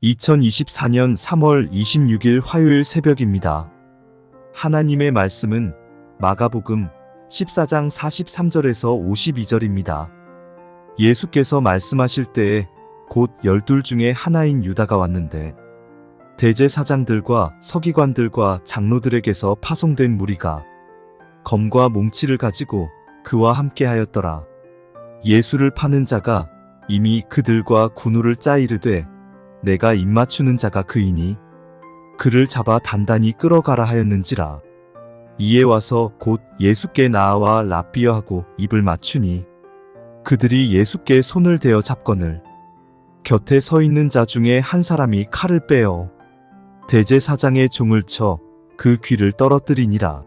2024년 3월 26일 화요일 새벽입니다. 하나님의 말씀은 마가복음 14장 43절에서 52절입니다. 예수께서 말씀하실 때에 곧 12 중에 하나인 유다가 왔는데 대제사장들과 서기관들과 장로들에게서 파송된 무리가 검과 몽치를 가지고 그와 함께 하였더라. 예수를 파는 자가 이미 그들과 군우를 짜 이르되 내가 입맞추는 자가 그이니 그를 잡아 단단히 끌어가라 하였는지라. 이에 와서 곧 예수께 나아와 랍비어하고 입을 맞추니 그들이 예수께 손을 대어 잡거늘 곁에 서 있는 자 중에 한 사람이 칼을 빼어 대제사장의 종을 쳐 그 귀를 떨어뜨리니라.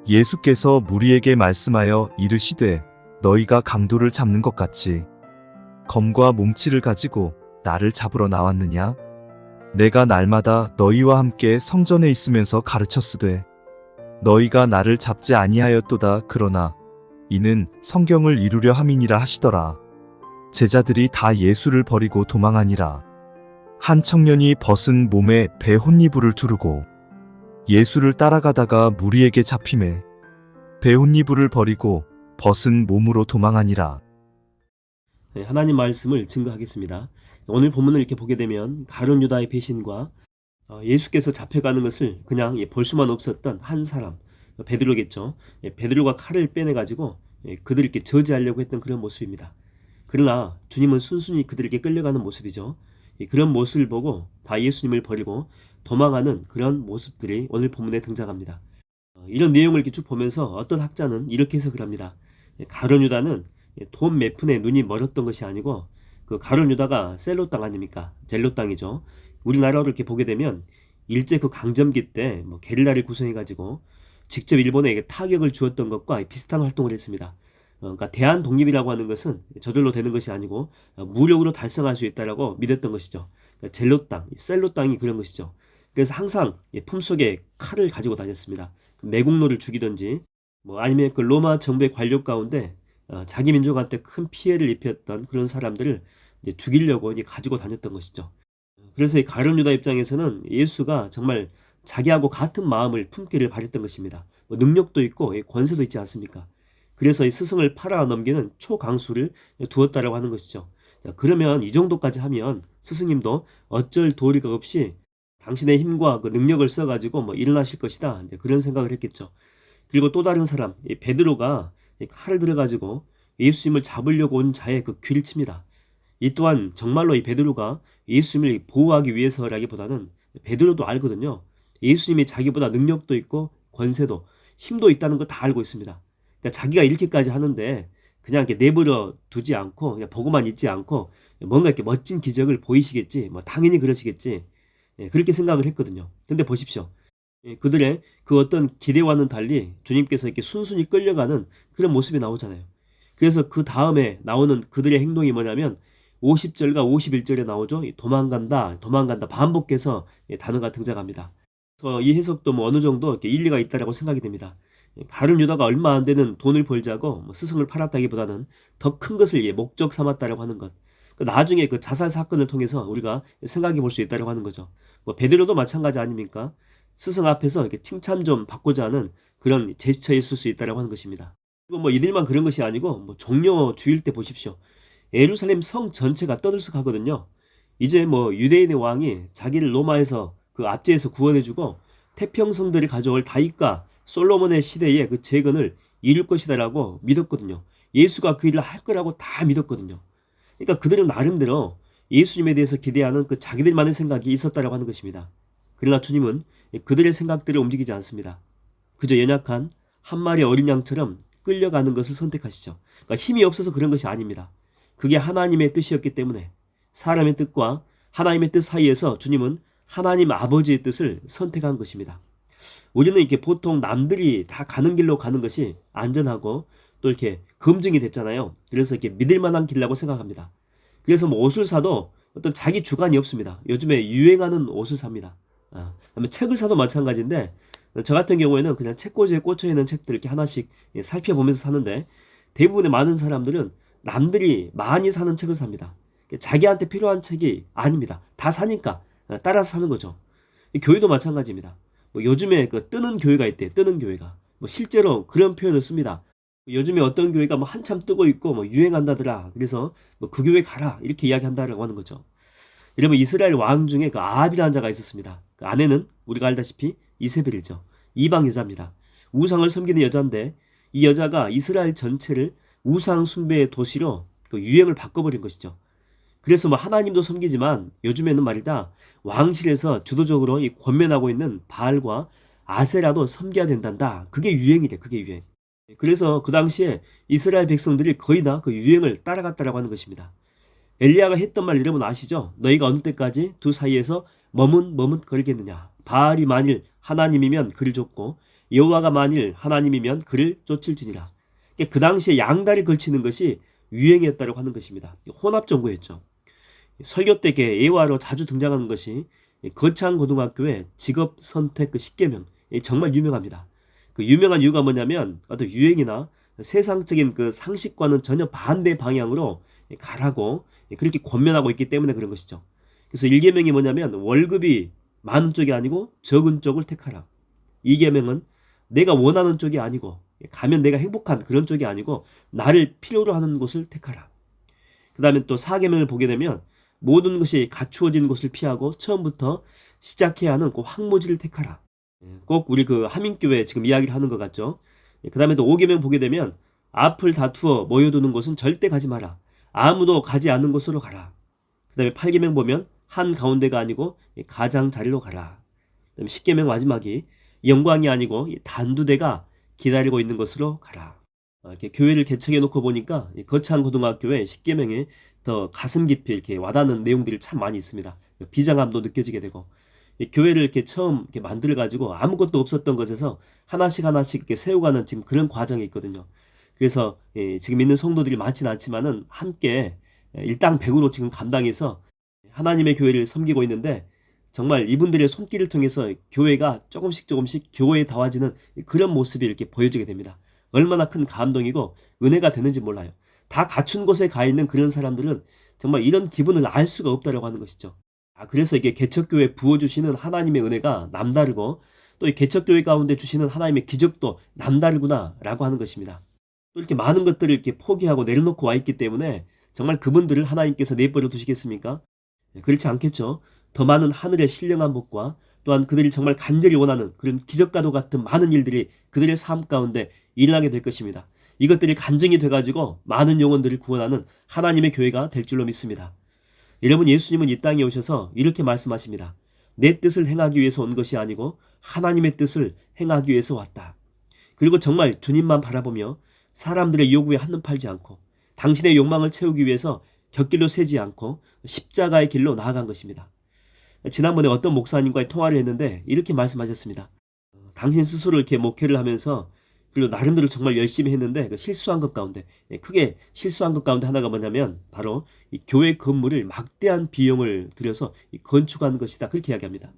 예수께서 무리에게 말씀하여 이르시되 너희가 강도를 잡는 것 같이 검과 몽치를 가지고 나를 잡으러 나왔느냐? 내가 날마다 너희와 함께 성전에 있으면서 가르쳤으되 너희가 나를 잡지 아니하였도다. 그러나 이는 성경을 이루려 함이니라 하시더라. 제자들이 다 예수를 버리고 도망하니라. 한 청년이 벗은 몸에 배 혼니부를 두르고 예수를 따라가다가 무리에게 잡히매 배 혼니부를 버리고 벗은 몸으로 도망하니라. 하나님 말씀을 증거하겠습니다. 오늘 본문을 이렇게 보게 되면 가룟 유다의 배신과 예수께서 잡혀가는 것을 그냥 볼 수만 없었던 한 사람, 베드로겠죠. 베드로가 칼을 빼내가지고 그들을 이렇게 저지하려고 했던 그런 모습입니다. 그러나 주님은 순순히 그들에게 끌려가는 모습이죠. 그런 모습을 보고 다 예수님을 버리고 도망하는 그런 모습들이 오늘 본문에 등장합니다. 이런 내용을 이렇게 쭉 보면서 어떤 학자는 이렇게 해석을 합니다. 가룟 유다는 돈 몇 푼에 눈이 멀었던 것이 아니고 그 가룟 유다가 셀로 땅 아닙니까? 젤로 땅이죠. 우리나라로 이렇게 보게 되면 일제 그 강점기 때 게릴라를 구성해가지고 직접 일본에 타격을 주었던 것과 비슷한 활동을 했습니다. 그러니까 대한 독립이라고 하는 것은 저절로 되는 것이 아니고 무력으로 달성할 수 있다라고 믿었던 것이죠. 그러니까 젤로 땅, 셀로 땅이 그런 것이죠. 그래서 항상 품속에 칼을 가지고 다녔습니다. 매국노를 죽이든지 아니면 그 로마 정부의 관력 가운데 자기 민족한테 큰 피해를 입혔던 그런 사람들을 이제 죽이려고 이제 가지고 다녔던 것이죠. 그래서 이 가룟 유다 입장에서는 예수가 정말 자기하고 같은 마음을 품기를 바랬던 것입니다. 능력도 있고 권세도 있지 않습니까? 그래서 이 스승을 팔아 넘기는 초강수를 두었다라고 하는 것이죠. 자, 그러면 이 정도까지 하면 스승님도 어쩔 도리가 없이 당신의 힘과 그 능력을 써가지고 일어나실 것이다. 이제 그런 생각을 했겠죠. 그리고 또 다른 사람, 이 베드로가 칼을 들어가지고 예수님을 잡으려고 온 자의 그 귀를 칩니다. 이 또한 정말로 이 베드로가 예수님을 보호하기 위해서라기보다는 베드로도 알거든요. 예수님이 자기보다 능력도 있고 권세도 힘도 있다는 거 다 알고 있습니다. 그러니까 자기가 이렇게까지 하는데 그냥 이렇게 내버려 두지 않고 그냥 보고만 있지 않고 뭔가 이렇게 멋진 기적을 보이시겠지. 당연히 그러시겠지. 그렇게 생각을 했거든요. 근데 보십시오. 그들의 그 어떤 기대와는 달리 주님께서 이렇게 순순히 끌려가는 그런 모습이 나오잖아요. 그래서 그 다음에 나오는 그들의 행동이 뭐냐면 50절과 51절에 나오죠. 도망간다, 도망간다 반복해서 단어가 등장합니다. 그래서 이 해석도 어느 정도 이렇게 일리가 있다라고 생각이 됩니다. 가룟 유다가 얼마 안 되는 돈을 벌자고 스승을 팔았다기보다는 더 큰 것을 목적 삼았다라고 하는 것. 나중에 그 자살 사건을 통해서 우리가 생각해 볼 수 있다라고 하는 거죠. 베드로도 마찬가지 아닙니까? 스승 앞에서 이렇게 칭찬 좀 받고자 하는 그런 제스처에 있을 수 있다라고 하는 것입니다. 그리고 이들만 그런 것이 아니고 종료 주일 때 보십시오. 예루살렘 성 전체가 떠들썩하거든요. 이제 유대인의 왕이 자기를 로마에서 그 압제에서 구원해주고 태평성들이 가져올 다윗과 솔로몬의 시대의 그 재건을 이룰 것이다라고 믿었거든요. 예수가 그 일을 할 거라고 다 믿었거든요. 그러니까 그들은 나름대로 예수님에 대해서 기대하는 그 자기들만의 생각이 있었다라고 하는 것입니다. 그러나 주님은 그들의 생각들을 움직이지 않습니다. 그저 연약한 한 마리 어린 양처럼 끌려가는 것을 선택하시죠. 그러니까 힘이 없어서 그런 것이 아닙니다. 그게 하나님의 뜻이었기 때문에 사람의 뜻과 하나님의 뜻 사이에서 주님은 하나님 아버지의 뜻을 선택한 것입니다. 우리는 이렇게 보통 남들이 다 가는 길로 가는 것이 안전하고 또 이렇게 검증이 됐잖아요. 그래서 이렇게 믿을 만한 길이라고 생각합니다. 그래서 옷을 사도 어떤 자기 주관이 없습니다. 요즘에 유행하는 옷을 삽니다. 그다음에 책을 사도 마찬가지인데 저 같은 경우에는 그냥 책꽂이에 꽂혀 있는 책들 이렇게 하나씩 살펴보면서 사는데 대부분의 많은 사람들은 남들이 많이 사는 책을 삽니다. 자기한테 필요한 책이 아닙니다. 다 사니까 따라서 사는 거죠. 교회도 마찬가지입니다. 뭐 요즘에 그 뜨는 교회가 있대요. 뜨는 교회가. 뭐 실제로 그런 표현을 씁니다. 요즘에 어떤 교회가 뭐 한참 뜨고 있고 뭐 유행한다더라. 그래서 뭐 그 교회 가라. 이렇게 이야기한다라고 하는 거죠. 여러분 이스라엘 왕 중에 그 아합이라는 자가 있었습니다. 그 아내는 우리가 알다시피 이세벨이죠. 이방 여자입니다. 우상을 섬기는 여자인데 이 여자가 이스라엘 전체를 우상 숭배의 도시로 그 유행을 바꿔버린 것이죠. 그래서 뭐 하나님도 섬기지만 요즘에는 말이다 왕실에서 주도적으로 이 권면하고 있는 바알과 아세라도 섬겨야 된단다. 그게 유행이래. 그게 유행. 그래서 그 당시에 이스라엘 백성들이 거의 다 그 유행을 따라갔다라고 하는 것입니다. 엘리야가 했던 말 여러분 아시죠? 너희가 어느 때까지 두 사이에서 머뭇거리겠느냐. 바알이 만일 하나님이면 그를 쫓고 여호와가 만일 하나님이면 그를 쫓을지니라. 그 당시에 양다리 걸치는 것이 유행이었다고 하는 것입니다. 혼합정구였죠. 설교 때 예화로 자주 등장하는 것이 거창고등학교의 직업선택 그 10계명 정말 유명합니다. 그 유명한 이유가 뭐냐면 어떤 유행이나 세상적인 그 상식과는 전혀 반대 방향으로 가라고 그렇게 권면하고 있기 때문에 그런 것이죠. 그래서 1계명이 뭐냐면 월급이 많은 쪽이 아니고 적은 쪽을 택하라. 2계명은 내가 원하는 쪽이 아니고 가면 내가 행복한 그런 쪽이 아니고 나를 필요로 하는 곳을 택하라. 그 다음에 또 4계명을 보게 되면 모든 것이 갖추어진 곳을 피하고 처음부터 시작해야 하는 그 황무지를 택하라. 꼭 우리 그 하민교회 지금 이야기를 하는 것 같죠. 그 다음에 또 5계명 보게 되면 앞을 다투어 모여두는 곳은 절대 가지 마라. 아무도 가지 않는 곳으로 가라. 그 다음에 8계명 보면 한 가운데가 아니고 가장자리로 가라. 그 다음에 10계명 마지막이 영광이 아니고 단두대가 기다리고 있는 곳으로 가라. 이렇게 교회를 개척해 놓고 보니까 거창 고등학교의 10계명에 더 가슴 깊이 이렇게 와닿는 내용들이 참 많이 있습니다. 비장함도 느껴지게 되고 교회를 이렇게 처음 이렇게 만들어 가지고 아무것도 없었던 것에서 하나씩 이렇게 세워가는 지금 그런 과정이 있거든요. 그래서 지금 있는 성도들이 많지는 않지만은 함께 일당백으로 지금 감당해서 하나님의 교회를 섬기고 있는데 정말 이분들의 손길을 통해서 교회가 조금씩 교회다워지는 그런 모습이 이렇게 보여지게 됩니다. 얼마나 큰 감동이고 은혜가 되는지 몰라요. 다 갖춘 곳에 가 있는 그런 사람들은 정말 이런 기분을 알 수가 없다라고 하는 것이죠. 그래서 이게 개척교회 부어주시는 하나님의 은혜가 남다르고 또 이 개척교회 가운데 주시는 하나님의 기적도 남다르구나라고 하는 것입니다. 또 이렇게 많은 것들을 이렇게 포기하고 내려놓고 와 있기 때문에 정말 그분들을 하나님께서 내버려 두시겠습니까? 그렇지 않겠죠. 더 많은 하늘의 신령한 복과 또한 그들이 정말 간절히 원하는 그런 기적과도 같은 많은 일들이 그들의 삶 가운데 일어나게 될 것입니다. 이것들이 간증이 돼가지고 많은 영혼들을 구원하는 하나님의 교회가 될 줄로 믿습니다. 여러분 예수님은 이 땅에 오셔서 이렇게 말씀하십니다. 내 뜻을 행하기 위해서 온 것이 아니고 하나님의 뜻을 행하기 위해서 왔다. 그리고 정말 주님만 바라보며 사람들의 요구에 한눈 팔지 않고 당신의 욕망을 채우기 위해서 곁길로 세지 않고 십자가의 길로 나아간 것입니다. 지난번에 어떤 목사님과의 통화를 했는데 이렇게 말씀하셨습니다. 당신 스스로 이렇게 목회를 하면서 그리고 나름대로 정말 열심히 했는데 그 실수한 것 가운데 크게 실수한 것 가운데 하나가 뭐냐면 바로 이 교회 건물을 막대한 비용을 들여서 건축한 것이다. 그렇게 이야기합니다.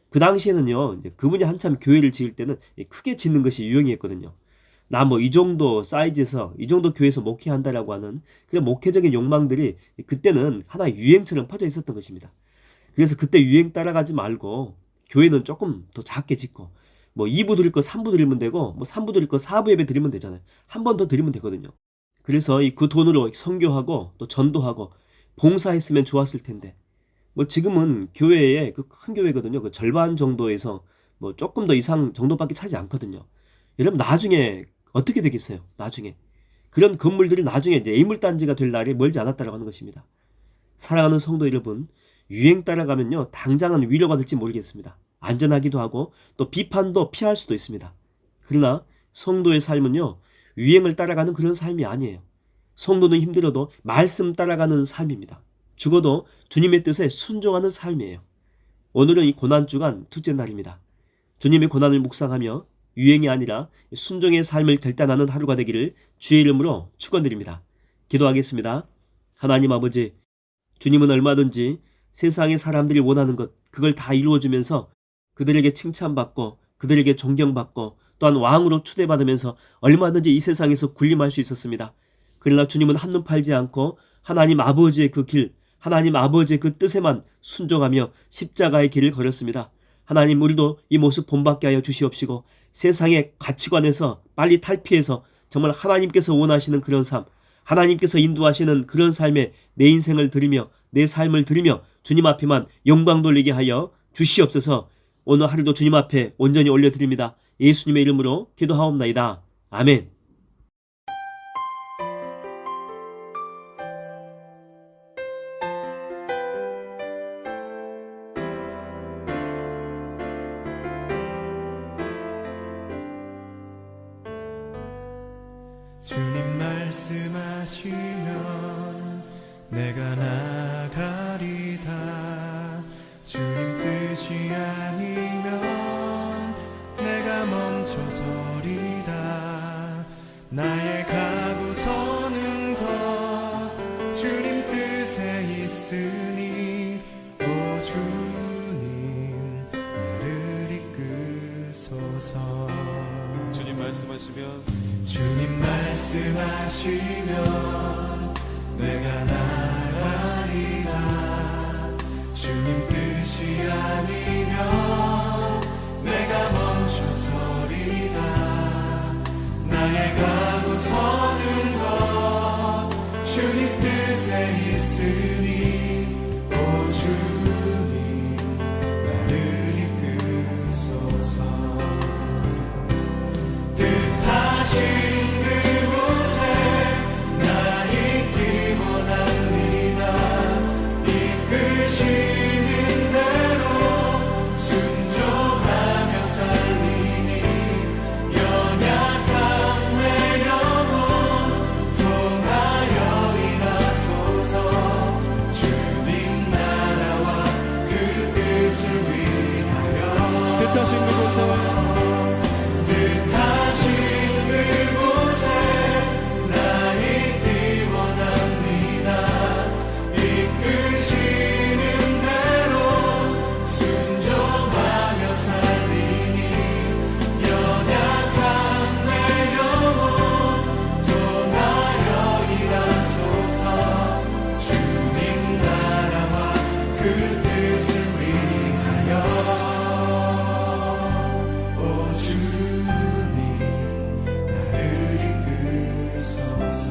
그 당시에는요 이제 그분이 한참 교회를 지을 때는 크게 짓는 것이 유행이었거든요. 나 뭐 이 정도 사이즈에서 이 정도 교회에서 목회한다라고 하는 그런 목회적인 욕망들이 그때는 하나의 유행처럼 퍼져 있었던 것입니다. 그래서 그때 유행 따라가지 말고 교회는 조금 더 작게 짓고 뭐 2부 드릴 거 3부 드리면 되고 뭐 3부 드릴 거 4부 예배 드리면 되잖아요. 한 번 더 드리면 되거든요. 그래서 그 돈으로 선교하고 또 전도하고 봉사했으면 좋았을 텐데 뭐 지금은 교회에 그 큰 교회거든요. 그 절반 정도에서 뭐 조금 더 이상 정도밖에 차지 않거든요. 여러분 나중에 어떻게 되겠어요? 나중에 그런 건물들이 나중에 이제 애물단지가 될 날이 멀지 않았다라고 하는 것입니다. 사랑하는 성도 여러분, 유행 따라가면요 당장은 위로가 될지 모르겠습니다. 안전하기도 하고 또 비판도 피할 수도 있습니다. 그러나 성도의 삶은요 유행을 따라가는 그런 삶이 아니에요. 성도는 힘들어도 말씀 따라가는 삶입니다. 죽어도 주님의 뜻에 순종하는 삶이에요. 오늘은 이 고난주간 둘째 날입니다. 주님의 고난을 묵상하며 유행이 아니라 순종의 삶을 결단하는 하루가 되기를 주의 이름으로 축원드립니다. 기도하겠습니다. 하나님 아버지, 주님은 얼마든지 세상의 사람들이 원하는 것 그걸 다 이루어주면서 그들에게 칭찬받고 그들에게 존경받고 또한 왕으로 추대받으면서 얼마든지 이 세상에서 군림할 수 있었습니다. 그러나 주님은 한눈 팔지 않고 하나님 아버지의 그 길, 하나님 아버지의 그 뜻에만 순종하며 십자가의 길을 걸었습니다. 하나님, 우리도 이 모습 본받게 하여 주시옵시고 세상의 가치관에서 빨리 탈피해서 정말 하나님께서 원하시는 그런 삶, 하나님께서 인도하시는 그런 삶에 내 인생을 드리며 내 삶을 드리며 주님 앞에만 영광 돌리게 하여 주시옵소서. 오늘 하루도 주님 앞에 온전히 올려드립니다. 예수님의 이름으로 기도하옵나이다. 아멘. 주님 말씀하시면 내가 나가리다. 주님 뜻이 아니면 내가 멈춰서리다. 나의 가고 서는 것 주님 뜻에 있으니 오 주님 나를 이끄소서. 주님 말씀하시면 주님 말씀하시면 내가 나가리라. 주님 뜻이 아니면 내가 멈춰서리다. 나의 가고 서는 것 주님 뜻에 있으니 오 주님 나를 이끄소서. 뜻하신 그곳에 나 있기 원합니다. 이끄시는 대로 순종하며 살리니 연약한 내 영혼 통하여 일하소서. 주님 나라와 그 뜻을 위하여 뜻하신 그곳에 뜻하신 그곳에 나 있기 원합니다. 이끄시는 대로 순종하며 살리니 연약한 내 영혼 통하여 일하소서. 주님 나라와 그 뜻을 위하여 오 주님 나를 이끄소서.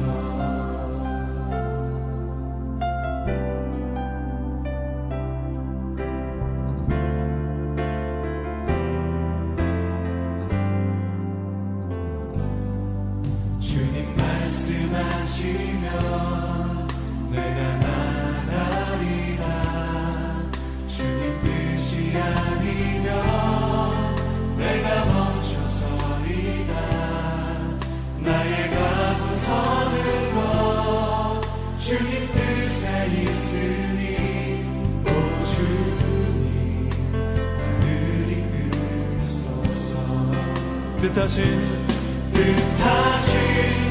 주님 말씀하시면 내가 나가리라. 주님 뜻이 아니면 내가 멈춰서리다. 나의 가고 서는 것 주님 뜻에 있으니 오 주님 나를 이끄소서. 뜻하신 뜻하신